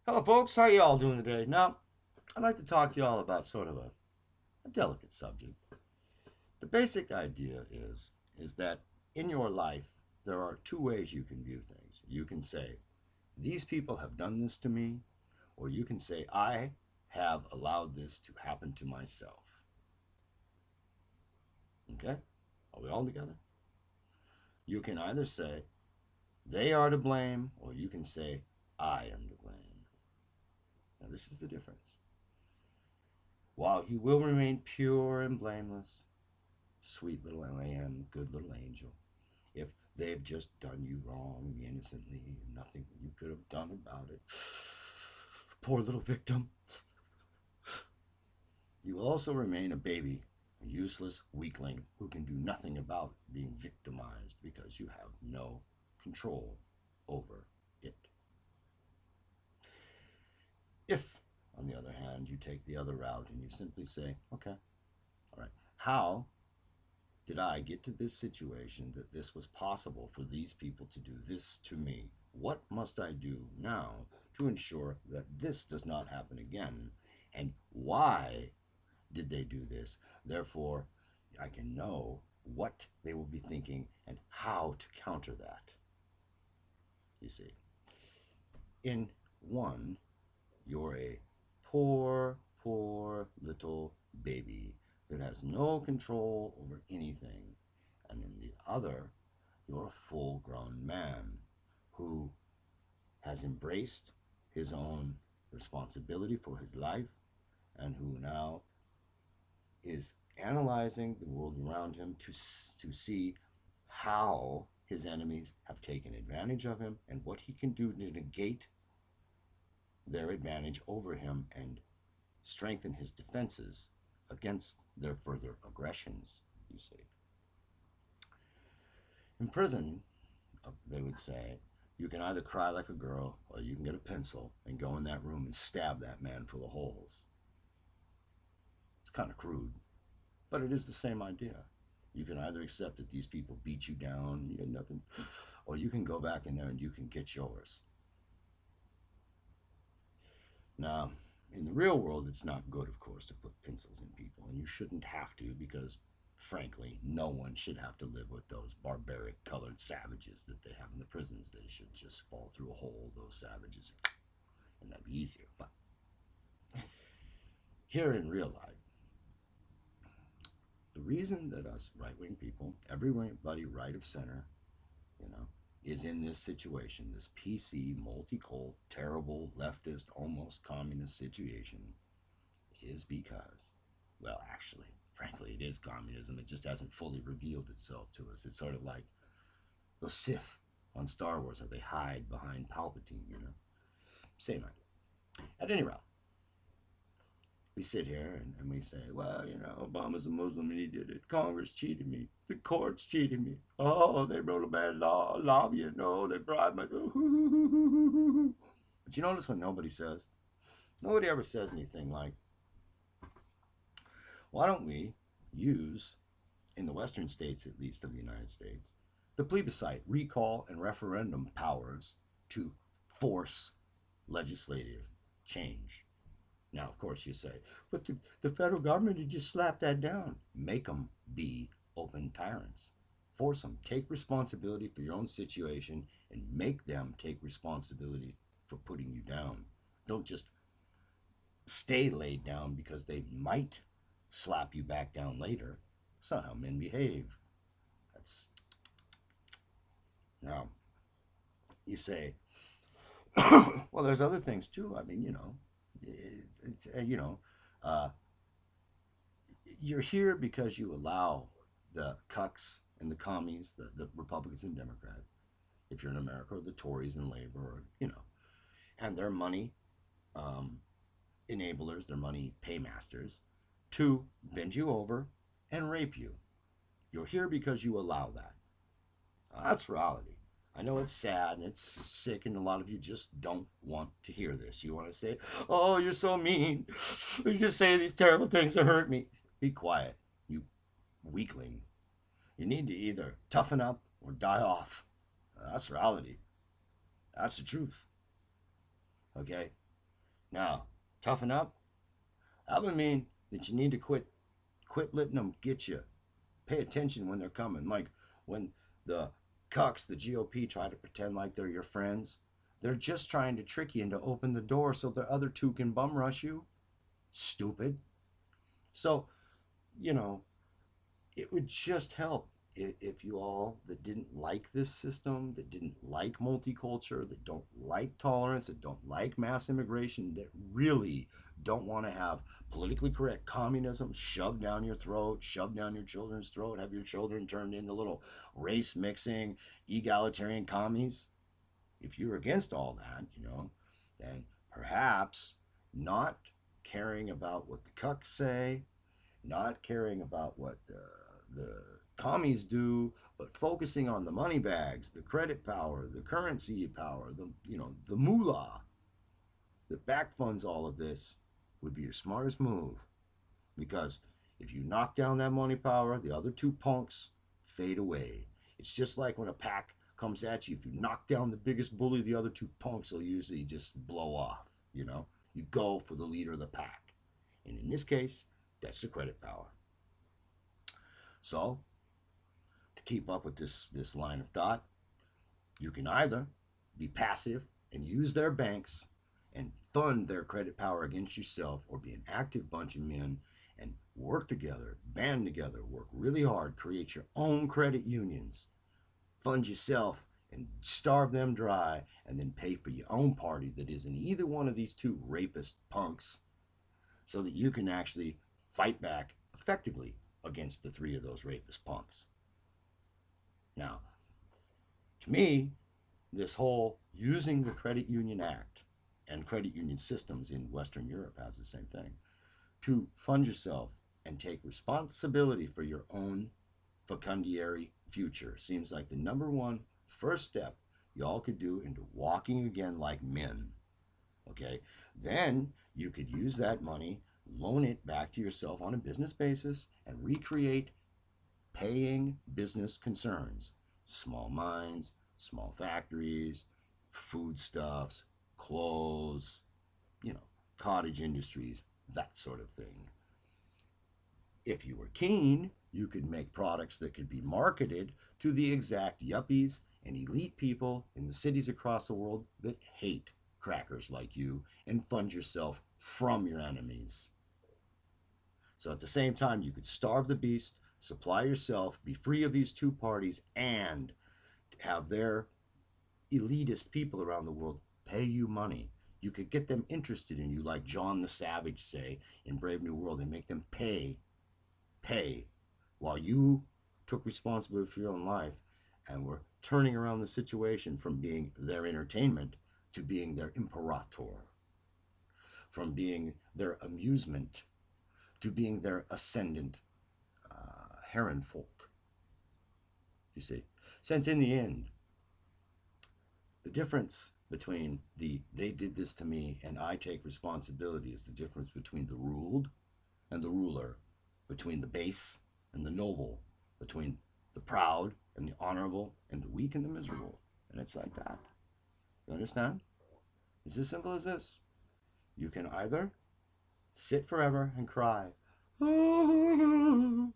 Hello, folks. How you all doing today? Now, I'd like to talk to you all about sort of a delicate subject. The basic idea is that in your life there are two ways you can view things. You can say, "These people have done this to me," or you can say, "I have allowed this to happen to myself." Okay? Are we all together? You can either say, "They are to blame," or you can say, "I am to blame." Now, this is the difference. While you will remain pure and blameless, sweet little lamb, good little angel, if they've just done you wrong innocently, nothing you could have done about it, poor little victim, you will also remain a baby, a useless weakling who can do nothing about being victimized because you have no control over it. If, on the other hand, you take the other route and you simply say, "Okay, all right, how did I get to this situation that this was possible for these people to do this to me? What must I do now to ensure that this does not happen again? And why did they do this? Therefore, I can know what they will be thinking and how to counter that." You see, in one, you're a poor little baby that has no control over anything. And in the other, you're a full grown man who has embraced his own responsibility for his life and who now is analyzing the world around him to see how his enemies have taken advantage of him and what he can do to negate their advantage over him and strengthen his defenses against their further aggressions, you see. In prison, they would say, you can either cry like a girl or you can get a pencil and go in that room and stab that man full of holes. It's kind of crude, but it is the same idea. You can either accept that these people beat you down, you had nothing, or you can go back in there and you can get yours. Now, in the real world, it's not good, of course, to put pencils in people, and you shouldn't have to because, frankly, no one should have to live with those barbaric colored savages that they have in the prisons. They should just fall through a hole, those savages, and that'd be easier. But here in real life, the reason that us right wing people, everybody right of center, you know, is in this situation, this PC, multi-cult, terrible, leftist, almost communist situation, is because, well, actually, frankly, it is communism. It just hasn't fully revealed itself to us. It's sort of like those Sith on Star Wars, how they hide behind Palpatine, you know? Same idea. At any rate, we sit here and we say, well, you know, Obama's a Muslim and he did it. Congress cheated me. The courts cheated me. Oh, they wrote a bad law, lobbying. Oh, they bribed my. But you notice what nobody says? Nobody ever says anything like, why don't we use, in the western states at least of the United States, the plebiscite, recall, and referendum powers to force legislative change? Now, of course, you say, but the federal government would just slap that down. Make them be open tyrants. Force them. Take responsibility for your own situation and make them take responsibility for putting you down. Don't just stay laid down because they might slap you back down later. That's not how men behave. That's now you say, well, there's other things too. I mean, you know, it's you know, uh, you're here because you allow the cucks and the commies, the Republicans and Democrats, if you're in America, or the Tories and Labor, or, you know, and their money um, enablers, their money paymasters, to bend you over and rape you. You're here because you allow that. That's reality. I know it's sad and it's sick, and a lot of you just don't want to hear this. You want to say, oh, you're so mean. You just say these terrible things to hurt me. Be quiet, you weakling. You need to either toughen up or die off. That's reality. That's the truth. Okay? Now, toughen up. That would mean that you need to quit letting them get you. Pay attention when they're coming. Like when the cucks, the GOP, try to pretend like they're your friends. They're just trying to trick you into open the door so the other two can bum rush you. Stupid. So, you know, it would just help if you all that didn't like this system, that didn't like multicultural, that don't like tolerance, that don't like mass immigration, that really don't want to have politically correct communism shoved down your throat, shoved down your children's throat, have your children turned into little race mixing, egalitarian commies. If you're against all that, then perhaps not caring about what the cucks say, not caring about what the commies do, but focusing on the money bags, the credit power, the currency power, the moolah that backfunds all of this would be your smartest move. Because if you knock down that money power, the other two punks fade away. It's just like when a pack comes at you. If you knock down the biggest bully, the other two punks will usually just blow off. You go for the leader of the pack. And in this case, that's the credit power. So, to keep up with this line of thought, you can either be passive and use their banks and fund their credit power against yourself, or be an active bunch of men and work together, band together, work really hard, create your own credit unions, fund yourself and starve them dry, and then pay for your own party that isn't either one of these two rapist punks, so that you can actually fight back effectively against the three of those rapist punks. Now, to me, this whole using the Credit Union Act and credit union systems in Western Europe has the same thing to fund yourself and take responsibility for your own fecundary future seems like the number one first step y'all could do into walking again like men. Okay, then you could use that money, loan it back to yourself on a business basis, and recreate paying business concerns, small mines, small factories, foodstuffs, clothes, cottage industries, that sort of thing. If you were keen, you could make products that could be marketed to the exact yuppies and elite people in the cities across the world that hate crackers like you, and fund yourself from your enemies. So at the same time, you could starve the beast, supply yourself, be free of these two parties, and have their elitist people around the world pay you money. You could get them interested in you, like John the Savage say in Brave New World, and make them pay, while you took responsibility for your own life and were turning around the situation from being their entertainment to being their imperator, from being their amusement to being their ascendant heron folk. You see, since in the end, the difference between they did this to me and I take responsibility is the difference between the ruled and the ruler, between the base and the noble, between the proud and the honorable, and the weak and the miserable. And it's like that. You understand? It's as simple as this. You can either sit forever and cry, oh,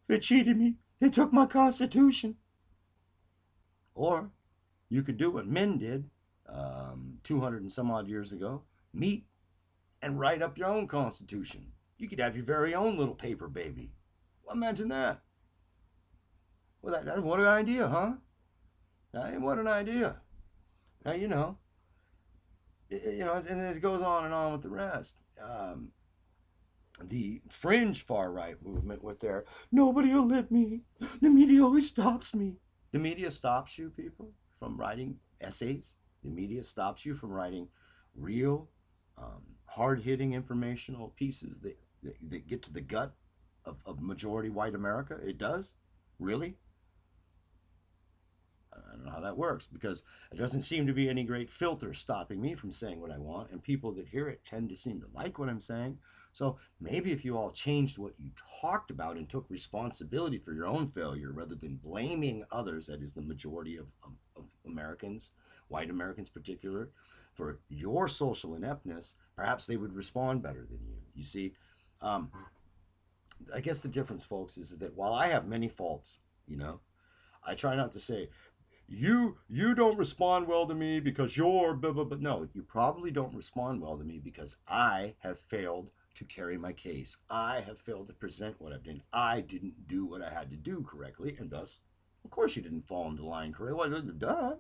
they cheated me, they took my constitution. Or you could do what men did 200 and some odd years ago, meet and write up your own constitution. You could have your very own little paper baby. Well, imagine that. Well, what an idea, huh? What an idea. Now, and it goes on and on with the rest. The fringe far right movement with their nobody will let me, the media always stops me. The media stops you, people, from writing essays. The media stops you from writing real, hard-hitting informational pieces that get to the gut of majority white America. It does? Really? I don't know how that works, because it doesn't seem to be any great filter stopping me from saying what I want, and people that hear it tend to seem to like what I'm saying. So maybe if you all changed what you talked about and took responsibility for your own failure rather than blaming others, that is the majority of Americans, white Americans in particular, for your social ineptness, perhaps they would respond better than you. You see, um, I guess the difference, folks, is that while I have many faults, you know, I try not to say you don't respond well to me because you're blah blah blah. No, you probably don't respond well to me because I have failed to carry my case. I have failed to present what I've done. I didn't do what I had to do correctly, and thus, of course, you didn't fall into line correctly. Well, duh,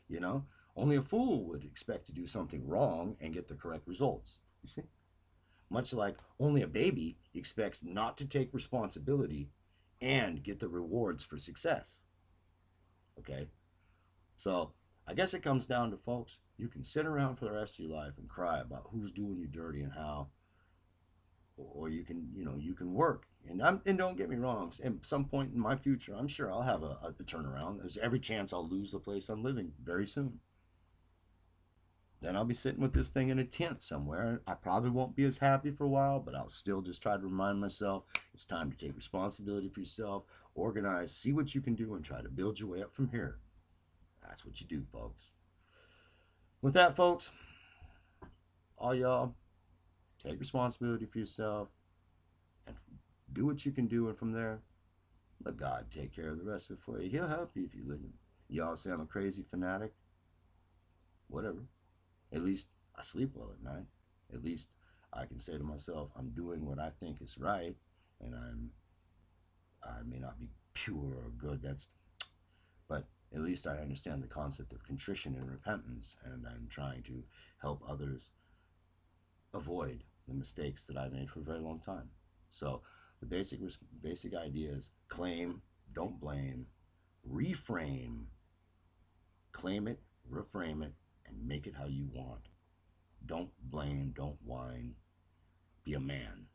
you know. Only a fool would expect to do something wrong and get the correct results. You see, much like only a baby expects not to take responsibility and get the rewards for success. Okay, so I guess it comes down to, folks, you can sit around for the rest of your life and cry about who's doing you dirty and how, or you can, you can work. And don't get me wrong, at some point in my future, I'm sure I'll have a turnaround. There's every chance I'll lose the place I'm living very soon. Then I'll be sitting with this thing in a tent somewhere. I probably won't be as happy for a while, but I'll still just try to remind myself it's time to take responsibility for yourself, organize, see what you can do, and try to build your way up from here. That's what you do, folks. With that, folks, all y'all, take responsibility for yourself and do what you can do. And from there, let God take care of the rest of it for you. He'll help you if you let him. Y'all say I'm a crazy fanatic. Whatever. At least I sleep well at night. At least I can say to myself, I'm doing what I think is right, and I may not be pure or good. But at least I understand the concept of contrition and repentance, and I'm trying to help others avoid the mistakes that I made for a very long time. So the basic idea is claim, don't blame, reframe, claim it, reframe it, and make it how you want. Don't blame, don't whine. Be a man.